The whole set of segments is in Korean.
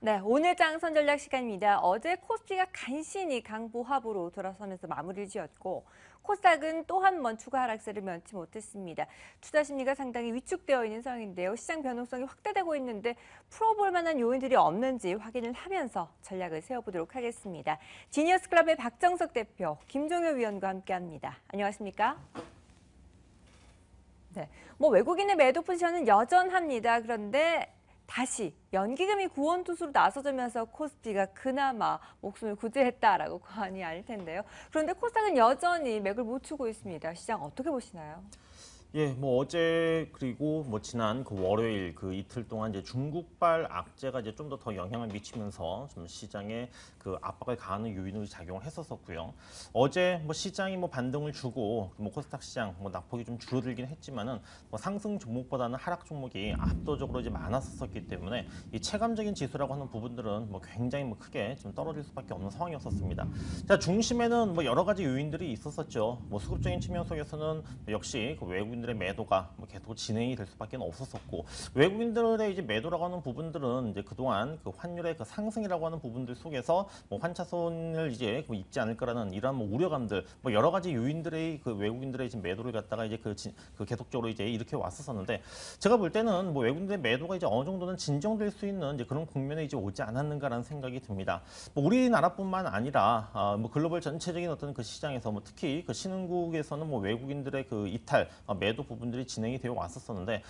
네, 오늘 장선 전략 시간입니다. 어제 코스피가 간신히 강보합으로 돌아서면서 마무리를 지었고 코스닥은 또 한 번 추가 하락세를 면치 못했습니다. 투자 심리가 상당히 위축되어 있는 상황인데요. 시장 변동성이 확대되고 있는데 풀어볼 만한 요인들이 없는지 확인을 하면서 전략을 세워보도록 하겠습니다. 지니어스 클럽의 박정석 대표, 김종효 위원과 함께합니다. 안녕하십니까? 네, 외국인의 매도 포지션은 여전합니다. 그런데 다시 연기금이 구원투수로 나서주면서 코스피가 그나마 목숨을 구제했다라고 관이 아닐 텐데요. 그런데 코스닥은 여전히 맥을 못 추고 있습니다. 시장 어떻게 보시나요? 예, 어제 그리고 지난 그 월요일 그 이틀 동안 이제 중국발 악재가 이제 좀 더 영향을 미치면서 좀 시장에 그 압박을 가하는 요인으로 작용을 했었고요. 어제 시장이 반등을 주고 코스닥 시장 낙폭이 좀 줄어들긴 했지만은 상승 종목보다는 하락 종목이 압도적으로 이제 많았었기 때문에 이 체감적인 지수라고 하는 부분들은 굉장히 크게 좀 떨어질 수밖에 없는 상황이었었습니다. 자, 중심에는 여러 가지 요인들이 있었었죠. 수급적인 측면 속에서는 역시 그 외국인들의 매도가 계속 진행이 될 수밖에 없었었고, 외국인들의 이제 매도라고 하는 부분들은 이제 그동안 그 환율의 그 상승이라고 하는 부분들 속에서 환차손을 이제 입지 않을 거라는 이런 우려감들, 여러 가지 요인들의 그 외국인들의 이제 매도를 갖다가 이제 그 계속적으로 이제 이렇게 왔었었는데, 제가 볼 때는 외국인들의 매도가 이제 어느 정도는 진정될 수 있는 이제 그런 국면에 이제 오지 않았는가라는 생각이 듭니다. 우리나라뿐만 아니라 글로벌 전체적인 어떤 그 시장에서 특히 그 신흥국에서는 외국인들의 그 이탈 매도 부분들이 진행이 되어 왔었었는데,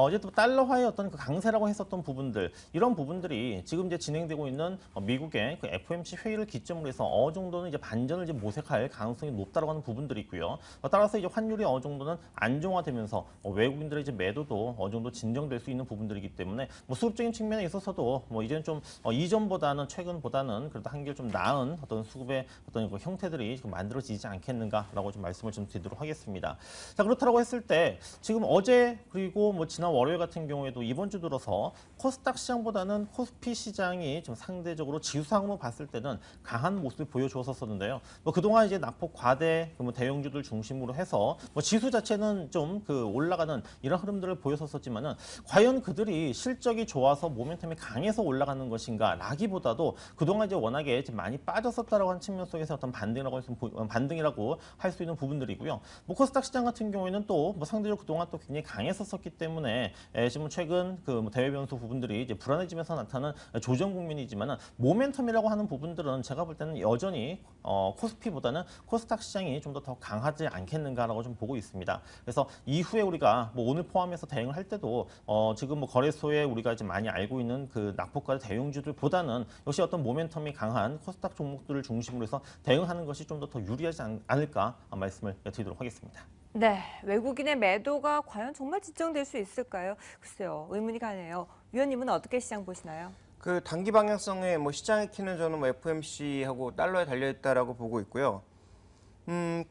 이제 또 달러화의 어떤 그 강세라고 했었던 부분들, 이런 부분들이 지금 이제 진행되고 있는 미국의 그 FOMC 회의를 기점으로 해서 어느 정도는 이제 반전을 이제 모색할 가능성이 높다라고 하는 부분들이 있고요. 따라서 이제 환율이 어느 정도는 안정화되면서 외국인들의 이제 매도도 어느 정도 진정될 수 있는 부분들이기 때문에 수급적인 측면에 있어서도 이제는 좀 이전보다는 최근보다는 그래도 한결 좀 나은 어떤 수급의 어떤 그 형태들이 지금 만들어지지 않겠는가라고 좀 말씀을 좀 드리도록 하겠습니다. 자, 그렇다고 했을 때 지금 어제 그리고 지난 월요일 같은 경우에도 이번 주 들어서 코스닥 시장보다는 코스피 시장이 좀 상대적으로 지수상으로 봤을 때는 강한 모습을 보여주었었는데요. 그동안 이제 낙폭 과대 대형주들 중심으로 해서 지수 자체는 좀 그 올라가는 이런 흐름들을 보였었지만은 과연 그들이 실적이 좋아서 모멘텀이 강해서 올라가는 것인가 라기보다도 그동안 이제 워낙에 많이 빠졌었다라고 하는 측면 속에서 어떤 반등이라고 할 수 있는 부분들이고요. 코스닥 시장 같은 경우에는 또 상대적으로 그동안 또 굉장히 강했었기 때문에 지금 최근 그 대외 변수 부분들이 이제 불안해지면서 나타나는 조정 국면이지만은 모멘텀이라고 하는 부분들은 제가 볼 때는 여전히 코스피보다는 코스닥 시장이 좀 더 강하지 않겠는가라고 좀 보고 있습니다. 그래서 이후에 우리가 오늘 포함해서 대응을 할 때도 지금 거래소에 우리가 이제 많이 알고 있는 그 낙폭과 대형주들보다는 역시 어떤 모멘텀이 강한 코스닥 종목들을 중심으로 해서 대응하는 것이 좀 더 유리하지 않을까 말씀을 드리도록 하겠습니다. 네, 외국인의 매도가 과연 정말 진정될 수 있을까요? 글쎄요, 의문이 가네요. 위원님은 어떻게 시장 보시나요? 그 단기 방향성에 시장의 키는 저는 FOMC하고 달러에 달려있다라고 보고 있고요.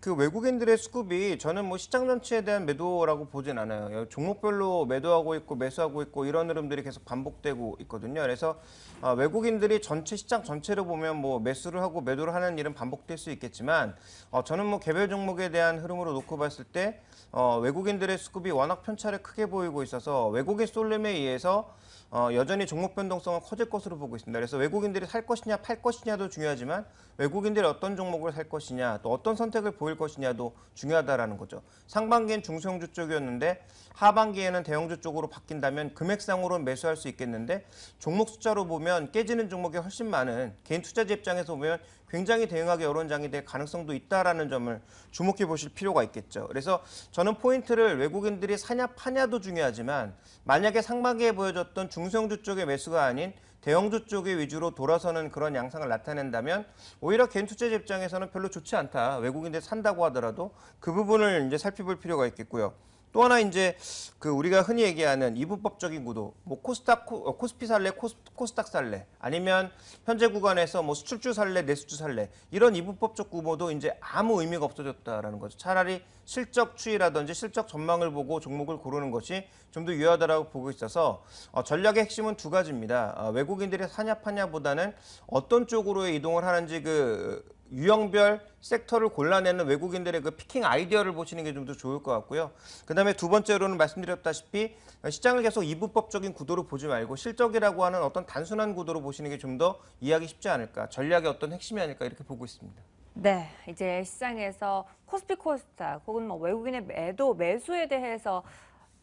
그 외국인들의 수급이 저는 시장 전체에 대한 매도라고 보진 않아요. 종목별로 매도하고 있고 매수하고 있고 이런 흐름들이 계속 반복되고 있거든요. 그래서 외국인들이 전체 시장 전체를 보면 매수를 하고 매도를 하는 일은 반복될 수 있겠지만 저는 개별 종목에 대한 흐름으로 놓고 봤을 때 외국인들의 수급이 워낙 편차를 크게 보이고 있어서 외국인 쏠림에 의해서 여전히 종목 변동성은 커질 것으로 보고 있습니다. 그래서 외국인들이 살 것이냐 팔 것이냐도 중요하지만 외국인들이 어떤 종목을 살 것이냐 또 어떤 선택을 보일 것이냐도 중요하다라는 거죠. 상반기엔 중소형주 쪽이었는데 하반기에는 대형주 쪽으로 바뀐다면 금액상으로는 매수할 수 있겠는데 종목 숫자로 보면 깨지는 종목이 훨씬 많은 개인 투자자 입장에서 보면 굉장히 대응하기 어려운 장이 될 가능성도 있다라는 점을 주목해 보실 필요가 있겠죠. 그래서 저는 포인트를 외국인들이 사냐 파냐도 중요하지만 만약에 상반기에 보여줬던 중소형주 쪽의 매수가 아닌 대형주 쪽의 위주로 돌아서는 그런 양상을 나타낸다면 오히려 개인 투자자 입장에서는 별로 좋지 않다. 외국인들이 산다고 하더라도 그 부분을 이제 살펴볼 필요가 있겠고요. 또 하나 이제 그 우리가 흔히 얘기하는 이분법적인 구도, 코스피 살래, 코스닥 살래, 아니면 현재 구간에서 수출주 살래, 내수주 살래 이런 이분법적 구도도 이제 아무 의미가 없어졌다라는 거죠. 차라리 실적 추이라든지 실적 전망을 보고 종목을 고르는 것이 좀 더 유효하다라고 보고 있어서 전략의 핵심은 두 가지입니다. 외국인들이 사냐 파냐보다는 어떤 쪽으로 이동을 하는지 유형별 섹터를 골라내는 외국인들의 그 피킹 아이디어를 보시는 게 좀 더 좋을 것 같고요. 그다음에 두 번째로는 말씀드렸다시피 시장을 계속 이분법적인 구도로 보지 말고 실적이라고 하는 어떤 단순한 구도로 보시는 게 좀 더 이해하기 쉽지 않을까, 전략의 어떤 핵심이 아닐까 이렇게 보고 있습니다. 네, 이제 시장에서 코스피 코스닥 혹은 뭐 외국인의 매도 매수에 대해서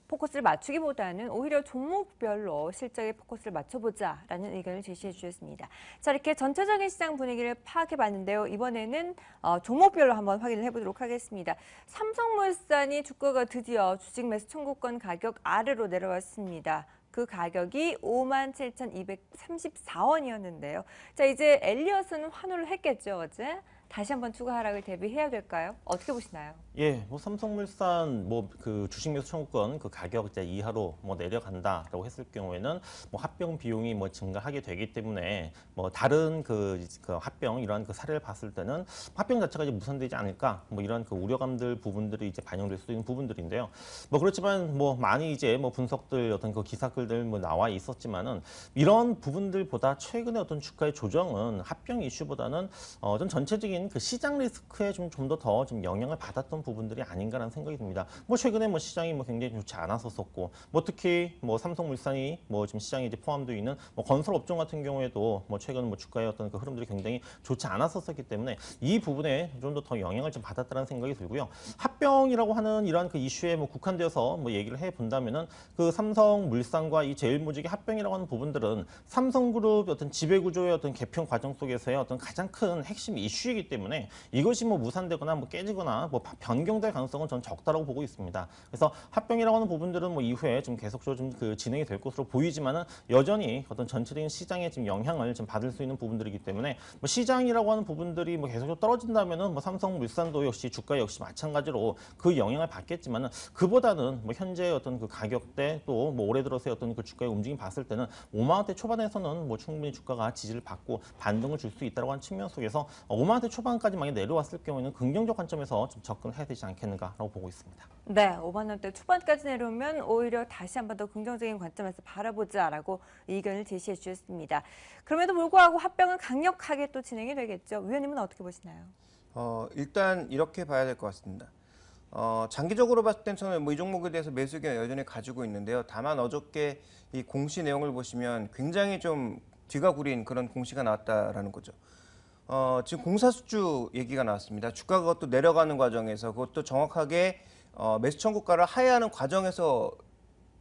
포커스를 맞추기보다는 오히려 종목별로 실적에 포커스를 맞춰보자라는 의견을 제시해 주셨습니다. 자, 이렇게 전체적인 시장 분위기를 파악해 봤는데요. 이번에는 종목별로 한번 확인을 해보도록 하겠습니다. 삼성물산이 주가가 드디어 주식 매수 청구권 가격 아래로 내려왔습니다. 그 가격이 57,234원이었는데요. 자, 이제 엘리엇은 환호를 했겠죠, 어제? 다시 한번 추가 하락을 대비해야 될까요? 어떻게 보시나요? 예, 뭐 삼성물산 뭐 그 주식 매수 청구권 그 가격 이제 이하로 뭐 내려간다라고 했을 경우에는 뭐 합병 비용이 뭐 증가하게 되기 때문에 뭐 다른 그 합병 이러한 그 사례를 봤을 때는 합병 자체가 이제 무산되지 않을까 뭐 이런 그 우려감들 부분들이 이제 반영될 수 있는 부분들인데요. 뭐 그렇지만 뭐 많이 이제 뭐 분석들 어떤 그 기사글들 뭐 나와 있었지만은 이런 부분들보다 최근에 어떤 주가의 조정은 합병 이슈보다는 좀 전체적인 그 시장 리스크에 좀 더 좀 영향을 받았던 부분들이 아닌가라는 생각이 듭니다. 뭐 최근에 뭐 시장이 뭐 굉장히 좋지 않았었고, 뭐 특히 뭐 삼성물산이 뭐 지금 시장에 이제 포함되어 있는 뭐 건설 업종 같은 경우에도 뭐 최근 뭐 주가의 어떤 그 흐름들이 굉장히 좋지 않았었기 때문에 이 부분에 좀 더 영향을 좀 받았다는 생각이 들고요. 합병이라고 하는 이러한 그 이슈에 뭐 국한되어서 뭐 얘기를 해 본다면은 그 삼성물산과 이 제일모직의 합병이라고 하는 부분들은 삼성그룹 어떤 지배구조의 어떤 개편 과정 속에서의 어떤 가장 큰 핵심 이슈이기 때문에 이것이 뭐 무산되거나 뭐 깨지거나 뭐 변경될 가능성은 전 적다라고 보고 있습니다. 그래서 합병이라고 하는 부분들은 뭐 이후에 좀 계속적으로 좀 그 진행이 될 것으로 보이지만은 여전히 어떤 전체적인 시장에 좀 영향을 좀 받을 수 있는 부분들이기 때문에 뭐 시장이라고 하는 부분들이 뭐 계속적으로 떨어진다면은 뭐 삼성물산도 역시 주가 역시 마찬가지로 그 영향을 받겠지만은 그보다는 뭐 현재 어떤 그 가격대 또 뭐 올해 들어서의 어떤 그 주가의 움직임 봤을 때는 5만 원대 초반에서는 뭐 충분히 주가가 지지를 받고 반등을 줄 수 있다고 하는 측면 속에서 5만 원대 초반까지 만약 내려왔을 경우에는 긍정적 관점에서 좀 접근해야 되지 않겠는가라고 보고 있습니다. 네, 5만 원대 초반까지 내려오면 오히려 다시 한 번 더 긍정적인 관점에서 바라보자라고 의견을 제시해 주셨습니다. 그럼에도 불구하고 합병은 강력하게 또 진행이 되겠죠. 위원님은 어떻게 보시나요? 일단 이렇게 봐야 될 것 같습니다. 장기적으로 봤을 땐 저는 뭐 이 종목에 대해서 매수 의견 여전히 가지고 있는데요. 다만 어저께 이 공시 내용을 보시면 굉장히 좀 뒤가 구린 그런 공시가 나왔다라는 거죠. 지금 공사수주 얘기가 나왔습니다. 주가가 그것도 내려가는 과정에서 그것도 정확하게 매수 청구가를 하회하는 과정에서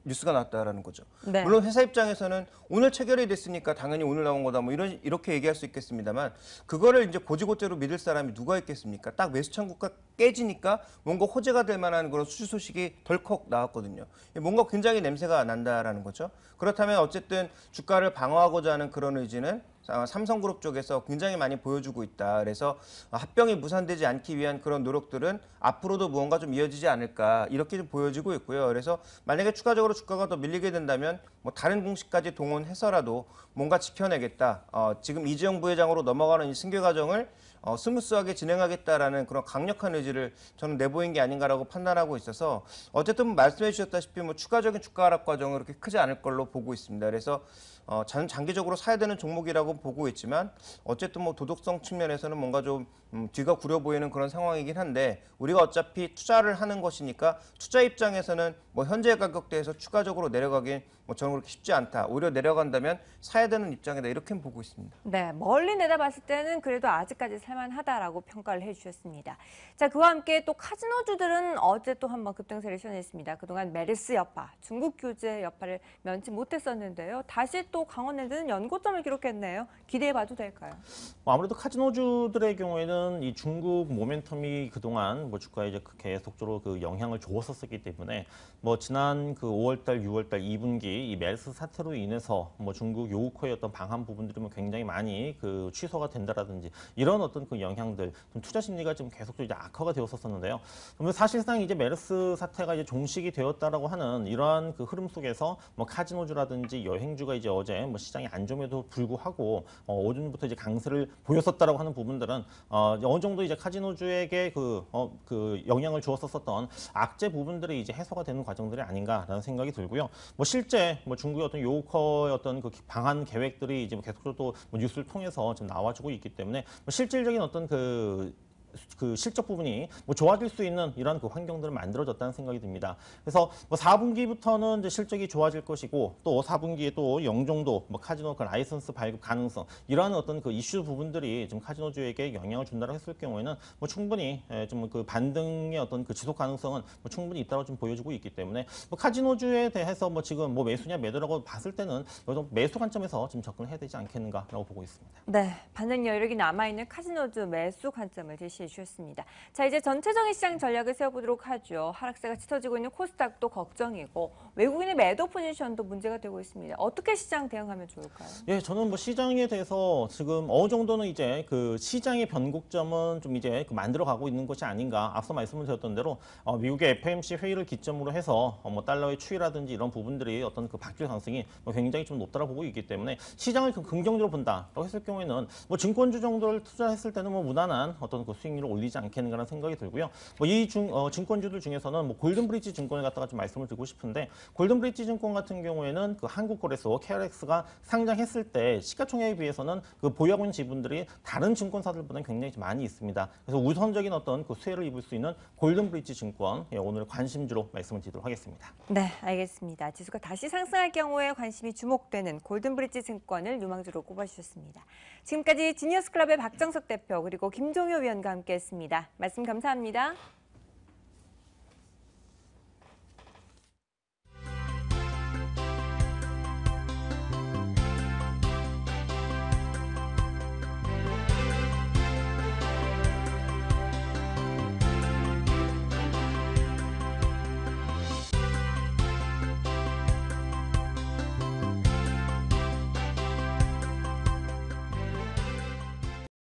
뉴스가 나왔다라는 거죠. 네. 물론 회사 입장에서는 오늘 체결이 됐으니까 당연히 오늘 나온 거다 뭐 이렇게 얘기할 수 있겠습니다만 그거를 이제 고지고대로 믿을 사람이 누가 있겠습니까? 딱 매수 청구가 깨지니까 뭔가 호재가 될 만한 그런 수주 소식이 덜컥 나왔거든요. 뭔가 굉장히 냄새가 난다라는 거죠. 그렇다면 어쨌든 주가를 방어하고자 하는 그런 의지는 삼성그룹 쪽에서 굉장히 많이 보여주고 있다. 그래서 합병이 무산되지 않기 위한 그런 노력들은 앞으로도 무언가 좀 이어지지 않을까 이렇게 좀 보여지고 있고요. 그래서 만약에 추가적으로 주가가 더 밀리게 된다면 뭐 다른 공식까지 동원해서라도 뭔가 지켜내겠다. 지금 이재용 부회장으로 넘어가는 이 승계 과정을 스무스하게 진행하겠다라는 그런 강력한 의지를 저는 내보인 게 아닌가라고 판단하고 있어서 어쨌든 말씀해 주셨다시피 뭐 추가적인 주가 하락 과정은 그렇게 크지 않을 걸로 보고 있습니다. 그래서 저는 장기적으로 사야 되는 종목이라고 보고 있지만 어쨌든 뭐 도덕성 측면에서는 뭔가 좀 뒤가 구려 보이는 그런 상황이긴 한데 우리가 어차피 투자를 하는 것이니까 투자 입장에서는 뭐 현재 가격대에서 추가적으로 내려가긴 뭐 저는 그렇게 쉽지 않다. 오히려 내려간다면 사야 되는 입장이다. 이렇게 보고 있습니다. 네, 멀리 내다봤을 때는 그래도 아직까지 살만하다라고 평가를 해주셨습니다. 자, 그와 함께 또 카지노주들은 어제 또 한번 급등세를 시현했습니다. 그동안 메르스 여파, 중국 규제 여파를 면치 못했었는데요. 다시 또 강원랜드는 연고점을 기록했네요. 기대해봐도 될까요? 아무래도 카지노주들의 경우에는 이 중국 모멘텀이 그동안 뭐 주가에 이제 계속적으로 그 영향을 주었었기 때문에 뭐 지난 그 5월달, 6월달 2분기 이 메르스 사태로 인해서 뭐 중국 요우코의 어떤 방한 부분들이 뭐 굉장히 많이 그 취소가 된다라든지 이런 어떤 그 영향들, 좀 투자 심리가 좀 계속적으로 이제 악화가 되었었는데요. 그러면 사실상 이제 메르스 사태가 이제 종식이 되었다라고 하는 이러한 그 흐름 속에서 뭐 카지노주라든지 여행주가 이제 어제 뭐 시장이 안 좋음에도 불구하고 오전부터 이제 강세를 보였었다라고 하는 부분들은 어느 정도 이제 카지노주에게 그 영향을 주었었던 악재 부분들이 이제 해소가 되는 과정들이 아닌가라는 생각이 들고요. 뭐 실제 뭐 중국의 어떤 요커의 어떤 그 방한 계획들이 이제 계속적으로 또 뭐 뉴스를 통해서 좀 나와주고 있기 때문에 뭐 실질적인 어떤 그 실적 부분이 뭐 좋아질 수 있는 이런 그 환경들을 만들어졌다는 생각이 듭니다. 그래서 뭐 4분기부터는 이제 실적이 좋아질 것이고 또 4분기에 또 영종도 뭐 카지노 그 라이선스 발급 가능성 이러한 어떤 그 이슈 부분들이 좀 카지노주에게 영향을 준다고 했을 경우에는 뭐 충분히 좀 그 반등의 어떤 그 지속 가능성은 뭐 충분히 있다고 좀 보여주고 있기 때문에 뭐 카지노주에 대해서 뭐 지금 뭐 매수냐 매도라고 봤을 때는 매수 관점에서 좀 접근해야 되지 않겠는가라고 보고 있습니다. 네, 반등 여력이 남아있는 카지노주 매수 관점을 제시해 주셨습니다. 자, 이제 전체적인 시장 전략을 세워보도록 하죠. 하락세가 짙어지고 있는 코스닥도 걱정이고 외국인의 매도 포지션도 문제가 되고 있습니다. 어떻게 시장 대응하면 좋을까요? 예, 저는 뭐 시장에 대해서 지금 어느 정도는 이제 그 시장의 변곡점은 좀 이제 그 만들어가고 있는 것이 아닌가. 앞서 말씀을 드렸던 대로 미국의 FOMC 회의를 기점으로 해서 뭐 달러의 추이라든지 이런 부분들이 어떤 그 바뀔 가능성이 뭐 굉장히 좀 높다고 보고 있기 때문에 시장을 긍정적으로 본다라고 했을 경우에는 뭐 증권주 정도를 투자했을 때는 뭐 무난한 어떤 그 수익률을 올리지 않겠는가라는 생각이 들고요. 뭐 이 증권주들 중에서는 뭐 골든브리지 증권을 갖다가 좀 말씀을 드리고 싶은데 골든브리지 증권 같은 경우에는 그 한국거래소 KRX가 상장했을 때 시가총액에 비해서는 그 보유하고 있는 지분들이 다른 증권사들보다는 굉장히 좀 많이 있습니다. 그래서 우선적인 어떤 그 수혜를 입을 수 있는 골든브리지 증권 오늘 관심주로 말씀을 드리도록 하겠습니다. 네, 알겠습니다. 지수가 다시 상승할 경우에 관심이 주목되는 골든브리지 증권을 유망주로 꼽아주셨습니다. 지금까지 지니어스클럽의 박정석 대표 그리고 김종효 위원과 함께했습니다. 말씀 감사합니다.